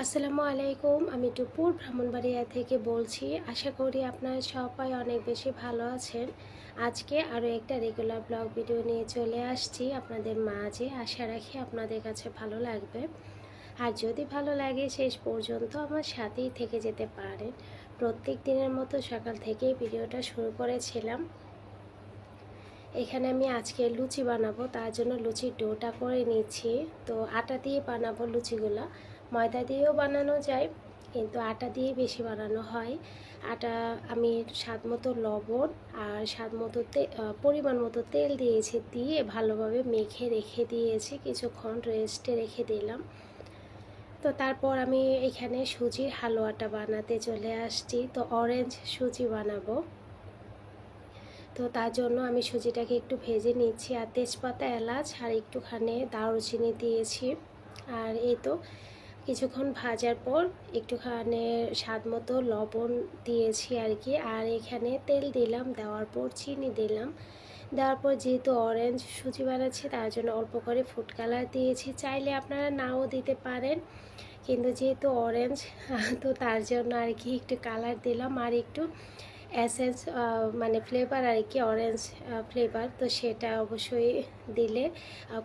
আসসালামু আলাইকুম। আমি টুপুর ব্রাহ্মণবাড়িয়া থেকে বলছি। আশা করি আপনারা সবাই অনেক বেশি ভালো আছেন। আজকে আরও একটা রেগুলার ব্লগ ভিডিও নিয়ে চলে আসছি আপনাদের মাঝে। আশা রাখি আপনাদের কাছে ভালো লাগবে। আর যদি ভালো লাগে শেষ পর্যন্ত আমার সাথেই থেকে যেতে পারেন। প্রত্যেক দিনের মতো সকাল থেকেই ভিডিওটা শুরু করেছিলাম। এখানে আমি আজকে লুচি বানাবো, তার জন্য লুচির ডোটা করে নিচ্ছি। তো আটা দিয়ে বানাবো লুচিগুলো। ময়দা দিয়েও বানানো যায়, কিন্তু আটা দিয়ে বেশি বানানো হয়। আটা আমি স্বাদ মতো লবণ আর স্বাদ মতো পরিমাণ মতো তেল দিয়েছি, দিয়ে ভালোভাবে মেখে রেখে দিয়েছি, কিছুক্ষণ রেস্টে রেখে দিলাম। তো তারপর আমি এখানে সুজির হালুয়াটা বানাতে চলে আসছি। তো অরেঞ্জ সুজি বানাবো। তো তার জন্য আমি সুজিটাকে একটু ভেজে নিচ্ছি, আর তেজপাতা, এলাচ আর একটুখানি দারুচিনি দিয়েছি। আর এই তো কিছুক্ষণ ভাজার পর একটুখানি স্বাদ মতো লবণ দিয়েছি আর কি। আর এখানে তেল দিলাম, দেওয়ার পর চিনি দিলাম। দেওয়ার পর যেহেতু অরেঞ্জ সুজি বানাচ্ছি, তার জন্য অল্প করে ফুড কালার দিয়েছি। চাইলে আপনারা নাও দিতে পারেন, কিন্তু যেহেতু অরেঞ্জ তো তার জন্য আর কি একটু কালার দিলাম। আর একটু এসেন্স মানে ফ্লেভার আর কি, অরেঞ্জ ফ্লেভার, তো সেটা অবশ্যই দিলে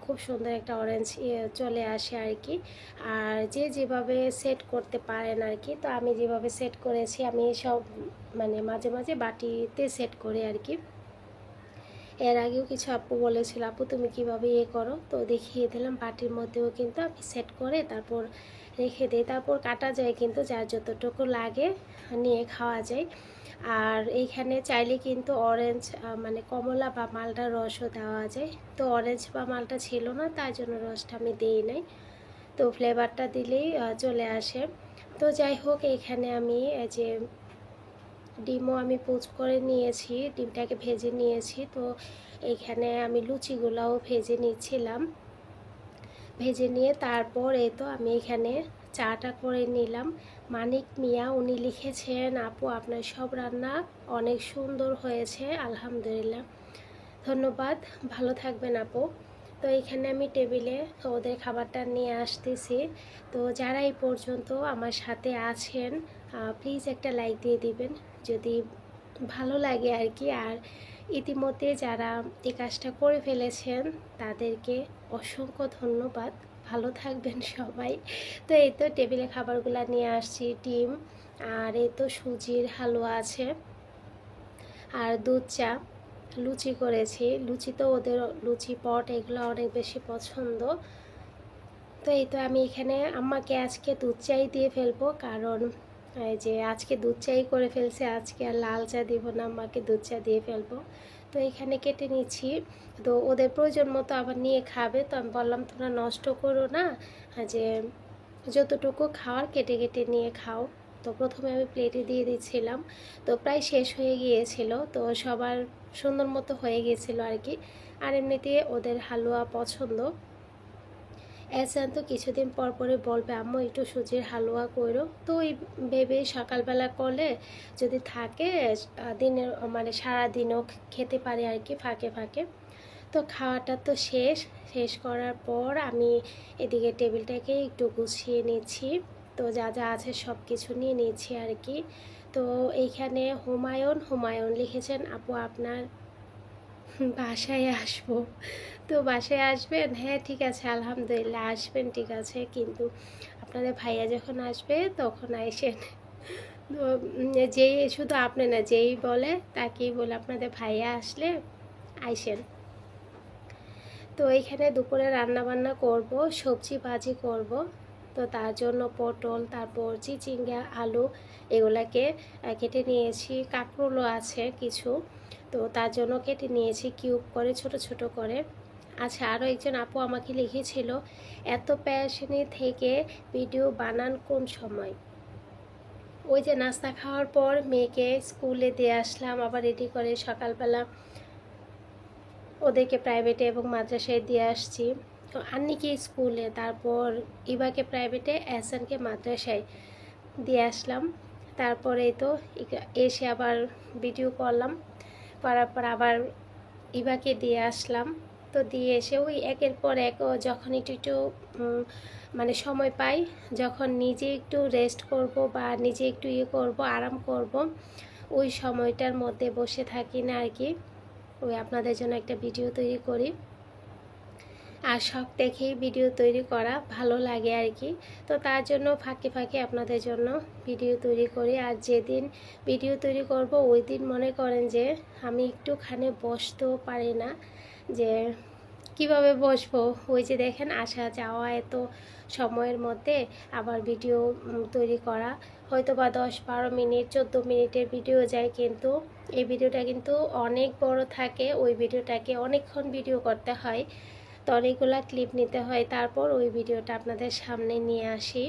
খুব সুন্দর একটা অরেঞ্জ চলে আসে আর কি। আর যে যেভাবে সেট করতে পারেন আর কি, তো আমি যেভাবে সেট করেছি, আমি সব মানে মাঝে মাঝে বাটিতে সেট করি আর কি। এর আগেও কিছু আপু বলেছিল, আপু তুমি কীভাবে করো, তো দেখিয়ে দিলাম। বাটির মধ্যেও কিন্তু আমি সেট করে তারপর রেখে দিই, তারপর কাটা যায়, কিন্তু যার যতটুকু লাগে নিয়ে খাওয়া যায়। আর এইখানে চাইলে কিন্তু অরেঞ্জ মানে কমলা বা মালটার রসও দেওয়া যায়। তো অরেঞ্জ বা মালটা ছিল না, তার জন্য রসটা আমি দিই নাই। তো ফ্লেভারটা দিলেই চলে আসে। তো যাই হোক, এখানে আমি যে ডিমও আমি পোচ করে নিয়েছি, ডিমটাকে ভেজে নিয়েছি। তো এইখানে আমি লুচিগুলাও ভেজে নিচ্ছিলাম। ভেজে নিয়ে তারপর এই তো আমি এখানে চাটা করে নিলাম। মানিক মিয়া উনি লিখেছেন, আপু আপনার সব রান্না অনেক সুন্দর হয়েছে, আলহামদুলিল্লাহ। ধন্যবাদ, ভালো থাকবেন আপু। তো এখানে আমি টেবিলে ওদের খাবারটা নিয়ে আসতেছি। তো যারা এই পর্যন্ত আমার সাথে আছেন, প্লিজ একটা লাইক দিয়ে দিবেন যদি ভালো লাগে আর কি। আর ইতিমধ্যে যারা এই কাজটা করে ফেলেছেন তাদেরকে অসংখ্য ধন্যবাদ। ভালো থাকবেন সবাই। তো এই তো টেবিলে খাবারগুলো নিয়ে আসছি, ডিম, আর এই তো সুজির হালুয়া আছে, আর দুধ চা। লুচি করেছি, লুচি তো ওদের লুচি পট এগুলো অনেক বেশি পছন্দ। তো এই তো আমি এখানে আম্মাকে আজকে দুধ চাই দিয়ে ফেলবো, কারণ এই যে আজকে দুধ চাই করে ফেলছে, আজকে আর লাল চা দিব না, আম্মাকে দুধ চা দিয়ে ফেলবো। তো এখানে কেটে নিচ্ছি। তো ওদের প্রয়োজন মতো আবার নিয়ে খাবে, তো আমি বললাম তোমরা নষ্ট করো না, যে যতটুকু খাওয়ার কেটে কেটে নিয়ে খাও। তো প্রথমে আমি প্লেটে দিয়ে দিচ্ছিলাম। তো প্রায় শেষ হয়ে গিয়েছিল, তো সবার সুন্দর মতো হয়ে গিয়েছিলো আর কি। আর এমনিতে ওদের হালুয়া পছন্দ। এসান তো কিছুদিন পর পরে বলবে আম্মু একটু সুজির হালুয়া করো, তো ওই ভেবে সকালবেলা করলে যদি থাকে দিনের মানে সারাদিনও খেতে পারে আর কি, ফাঁকে ফাঁকে। তো খাওয়াটা তো শেষ শেষ করার পর আমি এদিকে টেবিলটাকে একটু গুছিয়ে নিচ্ছি। তো যা যা আছে সব কিছু নিয়ে নিচ্ছি আর কি। তো এইখানে হুমায়ুন হুমায়ুন লিখেছেন, আপু আপনার বাসায় আসবো। তো বাসায় আসবেন? হ্যাঁ ঠিক আছে, আলহামদুলিল্লাহ আসবেন, ঠিক আছে, কিন্তু আপনাদের ভাইয়া যখন আসবে তখন আইসেন। তো যেই শুধু আপনি না, যেই বলে তাকেই বলে আপনাদের ভাইয়া আসলে আইসেন। তো এইখানে দুপুরে রান্না বান্না করব, সবজি ভাজি করব। তো তার জন্য পটল, তারপর চিচিঙ্গা, আলু এগুলাকে কেটে নিয়েছি। কাঁকরোলও আছে কিছু, তো তার জন্য কেটে নিয়েছি কিউব করে, ছোট ছোট করে। আচ্ছা, আরও একজন আপু আমাকে লিখেছিল, এত প্যাশনে থেকে ভিডিও বানান কোন সময়? ওই যে নাস্তা খাওয়ার পর মেয়েকে স্কুলে দিয়ে আসলাম, আবার রেডি করে সকালবেলা ওদেরকে প্রাইভেটে এবং মাদ্রাসায় দিয়ে আসছি। তো আন্নিকে স্কুলে, তারপর ইবাকে প্রাইভেটে, এহসানকে মাদ্রাসায় দিয়ে আসলাম। তারপরে তো এসে আবার ভিডিও করলাম, করার পর আবার ইবাকে দিয়ে আসলাম। তো দিয়ে এসে ওই একের পর এক যখন একটু একটু মানে সময় পাই, যখন নিজে একটু রেস্ট করব বা নিজে একটু করব, আরাম করব, ওই সময়টার মধ্যে বসে থাকি না আর কি, ওই আপনাদের জন্য একটা ভিডিও তৈরি করি। আর শখ দেখেই ভিডিও তৈরি করা ভালো লাগে আর কি। তো তার জন্য ফাঁকে ফাঁকে আপনাদের জন্য ভিডিও তৈরি করি। আর যেদিন ভিডিও তৈরি করব ওই দিন মনে করেন যে আমি একটুখানি বসতেও পারি না, যে কিভাবে বসবো। ওই যে দেখেন আসা যাওয়া এত সময়ের মধ্যে আবার ভিডিও তৈরি করা, হয়তো বা 10-12 মিনিট 14 মিনিটের ভিডিও যায়, কিন্তু এই ভিডিওটা কিন্তু অনেক বড় থাকে। ওই ভিডিওটাকে অনেকক্ষণ ভিডিও করতে হয়, তো অনেকগুলা ক্লিপ নিতে হয়, তারপর ওই ভিডিওটা আপনাদের সামনে নিয়ে আসি।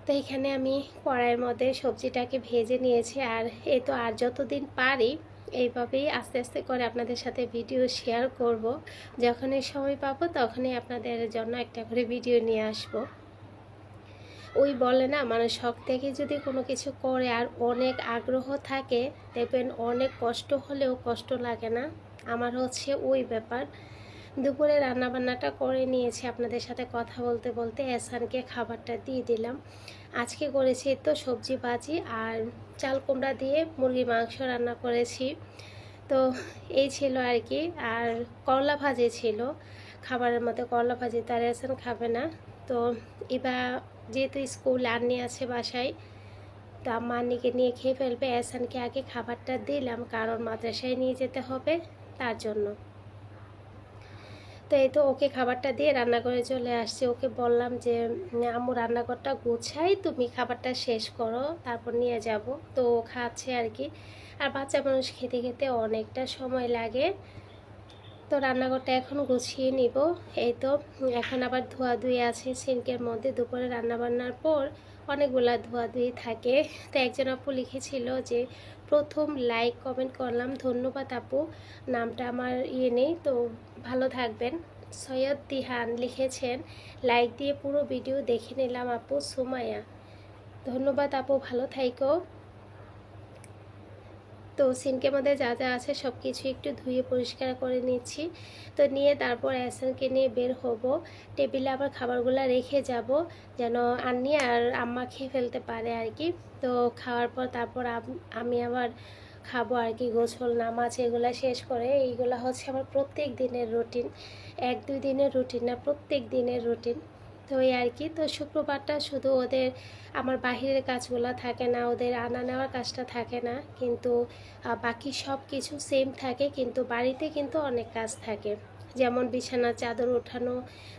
তো এখানে আমি কড়াইয়ের মধ্যে সবজিটাকে ভেজে নিয়েছি। আর এই তো আর যতদিন পারি এইভাবেই আস্তে আস্তে করে আপনাদের সাথে ভিডিও শেয়ার করব। যখনই সময় পাবো তখনই আপনাদের জন্য একটা করে ভিডিও নিয়ে আসব। ওই বলে না, মানে শখ থেকে যদি কোনো কিছু করে আর অনেক আগ্রহ থাকে, দেখবেন অনেক কষ্ট হলেও কষ্ট লাগে না। আমার হচ্ছে ওই ব্যাপার। দুপুরে রান্নাবান্নাটা করে নিয়েছি, আপনাদের সাথে কথা বলতে বলতে এহসানকে খাবারটা দিয়ে দিলাম। আজকে করেছি তো সবজি ভাজি আর চাল কুমড়া দিয়ে মুরগির মাংস রান্না করেছি। তো এই ছিল আর কি। আর করলা ভাজি ছিল খাবারের মধ্যে, করলা ভাজি তার এহসান খাবে না। তো এবার যেহেতু স্কুল আন্নি আছে বাসায়, তো আম্মা আন্নিকে নিয়ে খেয়ে ফেলবে, এহসানকে আগে খাবারটা দিলাম কারণ মাদ্রাসায় নিয়ে যেতে হবে তার জন্য। তো এই তো ওকে খাবারটা দিয়ে রান্না করে চলে আসছে। ওকে বললাম যে আম্মু রান্নাঘরটা গোছাই, তুমি খাবারটা শেষ করো, তারপর নিয়ে যাব। তো ও খাচ্ছে আর কি। আর বাচ্চা মানুষ খেতে খেতে অনেকটা সময় লাগে। তো রান্নাঘরটা এখন গুছিয়ে নিব। এই তো এখন আবার ধোয়াধুয়ি আছে সিঙ্কের মধ্যে, দুপুরে রান্নাবান্নার পর অনেকগুলা ধোয়াধুয়ি থাকে। তো একজন আপু লিখেছিল যে প্রথম লাইক কমেন্ট করলাম, ধন্যবাদ আপু, নামটা আমার নেই, তো ভালো থাকবেন। সৈয়দ দিহান লিখেছেন লাইক দিয়ে পুরো ভিডিও দেখে নিলাম আপু, সুমাইয়া, ধন্যবাদ আপু, ভালো থাইকো। তো সিঙ্কের মধ্যে যা যা আছে সব কিছু একটু ধুয়ে পরিষ্কার করে নিচ্ছি। তো নিয়ে তারপর এহসানকে নিয়ে বের হব। টেবিলে আবার খাবারগুলো রেখে যাব যেন আন্নি আর আম্মা খেয়ে ফেলতে পারে আর কি। তো খাওয়ার পর তারপর আমি আবার খাবো আর কি। গোসল নামাজ এগুলো শেষ করে, এইগুলো হচ্ছে আমার প্রত্যেক দিনের রুটিন, 1-2 দিনের রুটিন না, প্রত্যেক দিনের রুটিন। তো এই আর কি। তো শুক্রবারটা শুধু ওদের আমার বাহিরের কাজগুলো থাকে না, ওদের আনা নেওয়ার কাজটা থাকে না, কিন্তু বাকি সব কিছু সেম থাকে, কিন্তু বাড়িতে কিন্তু অনেক কাজ থাকে, যেমন বিছানার চাদর ওঠানো,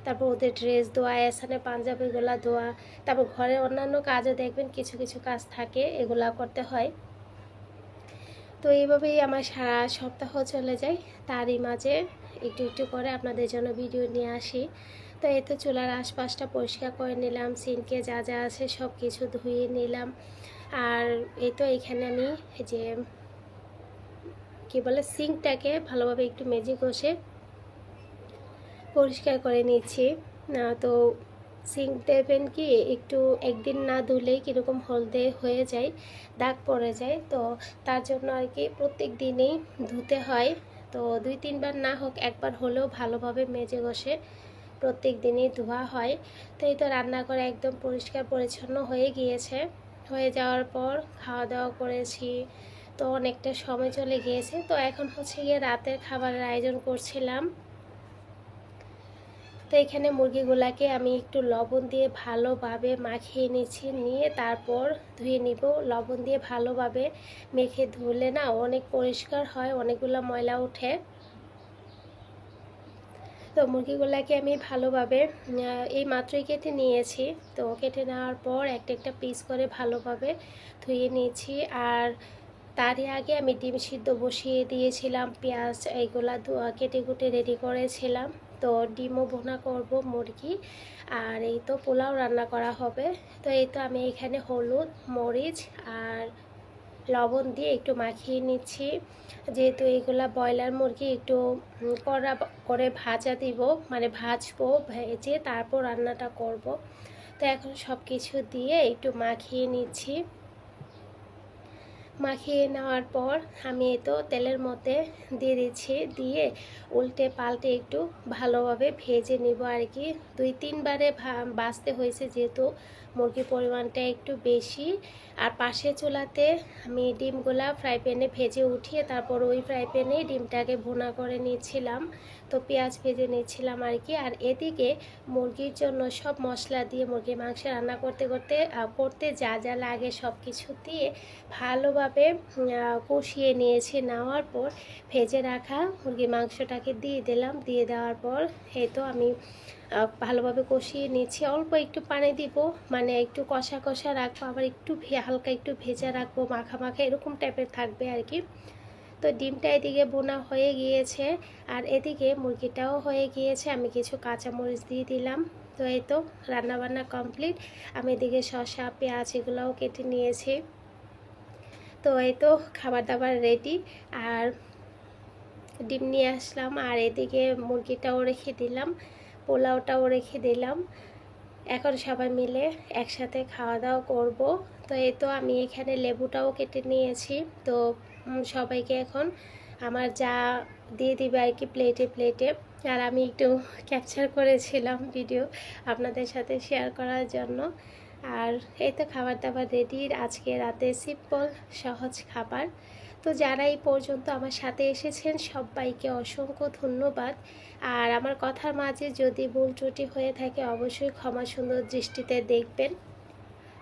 তারপর ওদের ড্রেস ধোয়া, এসানে পাঞ্জাবিগুলো ধোয়া, তারপর ঘরের অন্যান্য কাজও দেখবেন কিছু কিছু কাজ থাকে, এগুলা করতে হয়। তো এইভাবেই আমার সারা সপ্তাহ চলে যায়। তারই মাঝে একটু একটু করে আপনাদের জন্য ভিডিও নিয়ে আসি। তো এই তো চুলার আশপাশটা পরিষ্কার করে নিলাম, সিনকে যা যা আছে সব কিছু ধুয়ে নিলাম। আর এই তো এখানে আমি যে কী বলে সিঙ্কটাকে ভালোভাবে একটু মেজে ঘষে পরিষ্কার করে নিচ্ছি। তো সিঙ্ক দেবেন কি একটু একদিন না ধুলেই কীরকম হলদে হয়ে যায়, দাগ পড়ে যায়, তো তার জন্য আর কি প্রত্যেক দিনেই ধুতে হয়। তো 2-3 বার না হোক একবার হলেও ভালোভাবে মেজে ঘষে প্রত্যেক দিনই ধোয়া হয়। তো এই তো রান্না করে একদম পরিষ্কার পরিচ্ছন্ন হয়ে গিয়েছে। হয়ে যাওয়ার পর খাওয়া দাওয়া করেছি, তো অনেকটা সময় চলে গিয়েছে। তো এখন হচ্ছে গিয়ে রাতের খাবারের আয়োজন করছিলাম। তো এখানে মুরগিগুলাকে আমি একটু লবণ দিয়ে ভালোভাবে মাখিয়ে নিচ্ছি, নিয়ে তারপর ধুয়ে নিব। লবণ দিয়ে ভালোভাবে মেখে ধুলে না অনেক পরিষ্কার হয়, অনেকগুলো ময়লা ওঠে। তো মুরগিগুলাকে আমি ভালোভাবে এই মাত্রই কেটে নিয়েছি। তো কেটে নেওয়ার পর একটা একটা পিস করে ভালোভাবে ধুয়ে নিয়েছি। আর তারই আগে আমি ডিম সিদ্ধ বসিয়ে দিয়েছিলাম, পেঁয়াজ এইগুলা কেটে কুটে রেডি করেছিলাম। তো ডিমও ভুনা করব মুরগি, আর এই তো পোলাও রান্না করা হবে। তো এই তো আমি এখানে হলুদ মরিচ আর লবণ দিয়ে একটু মাখিয়ে নিচ্ছি, যেহেতু এইগুলা ব্রয়লার মুরগি একটু কড়া করে ভাজা দিব, মানে ভাজবো, ভেজে তারপর রান্নাটা করব। তো এখন সব কিছু দিয়ে একটু মাখিয়ে নিচ্ছি। মাখিয়ে নেওয়ার পর আমি এই তো তেলের মধ্যে দিয়ে দিচ্ছি, দিয়ে উল্টে পাল্টে একটু ভালোভাবে ভেজে নিব আর কি। 2-3 বারে ভাজতে হয়েছে, যেহেতু মুরগির পরিমাণটা একটু বেশি। আর পাশে চুলাতে আমি ডিমগুলা ফ্রাই প্যানে ভেজে উঠিয়ে তারপর ওই ফ্রাই প্যানে ডিমটাকে ভুনা করে নিয়েছিলাম, তো পেঁয়াজ ভেজে নিয়েছিলাম আর কি। আর এদিকে মুরগির জন্য সব মশলা দিয়ে মুরগির মাংস রান্না করতে যা যা লাগে সব কিছু দিয়ে ভালোভাবে কষিয়ে নিয়েছি। নেওয়ার পর ভেজে রাখা মুরগির মাংসটাকে দিয়ে দিলাম। দিয়ে দেওয়ার পর এই তো আমি ভালোভাবে কষিয়ে নিচ্ছি। অল্প একটু পানি দিব, মানে একটু কষা কষা রাখবো, আবার একটু হালকা একটু ভেজা রাখবো, মাখা মাখা এরকম টাইপের থাকবে আর কি। তো ডিমটা এদিকে বোনা হয়ে গিয়েছে আর এদিকে মুরগিটাও হয়ে গিয়েছে। আমি কিছু কাঁচামরিচ দিয়ে দিলাম। তো এই তো রান্নাবান্না কমপ্লিট। আমি এদিকে শসা পেঁয়াজ এগুলোও কেটে নিয়েছি। তো এই তো খাবার দাবার রেডি। আর ডিম নিয়ে আসলাম আর এদিকে মুরগিটাও রেখে দিলাম, পোলাওটাও রেখে দিলাম। এখন সবাই মিলে একসাথে খাওয়া দাওয়া করব। তো এই তো আমি এখানে লেবুটাও কেটে নিয়েছি। তো সবাইকে এখন আমার যা দিয়ে দিবে আর কি প্লেটে প্লেটে। আর আমি একটু ক্যাপচার করেছিলাম ভিডিও আপনাদের সাথে শেয়ার করার জন্য। আর এই তো খাবার দাবার রেডি, আজকে রাতে সিম্পল সহজ খাবার। তো যারা এই পর্যন্ত আমার সাথে এসেছেন সবাইকে অসংখ্য ধন্যবাদ। আর আমার কথার মাঝে যদি ভুল ত্রুটি হয়ে থাকে অবশ্যই ক্ষমা সুন্দর দৃষ্টিতে দেখবেন।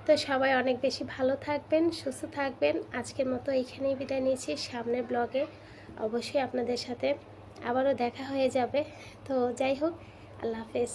তো সবাই অনেক বেশি ভালো থাকবেন, সুস্থ থাকবেন। আজকের মতো এইখানেই বিদায় নিচ্ছি। সামনের ব্লগে অবশ্যই আপনাদের সাথে আবারও দেখা হয়ে যাবে। তো যাই হোক, আল্লাহ হাফেজ।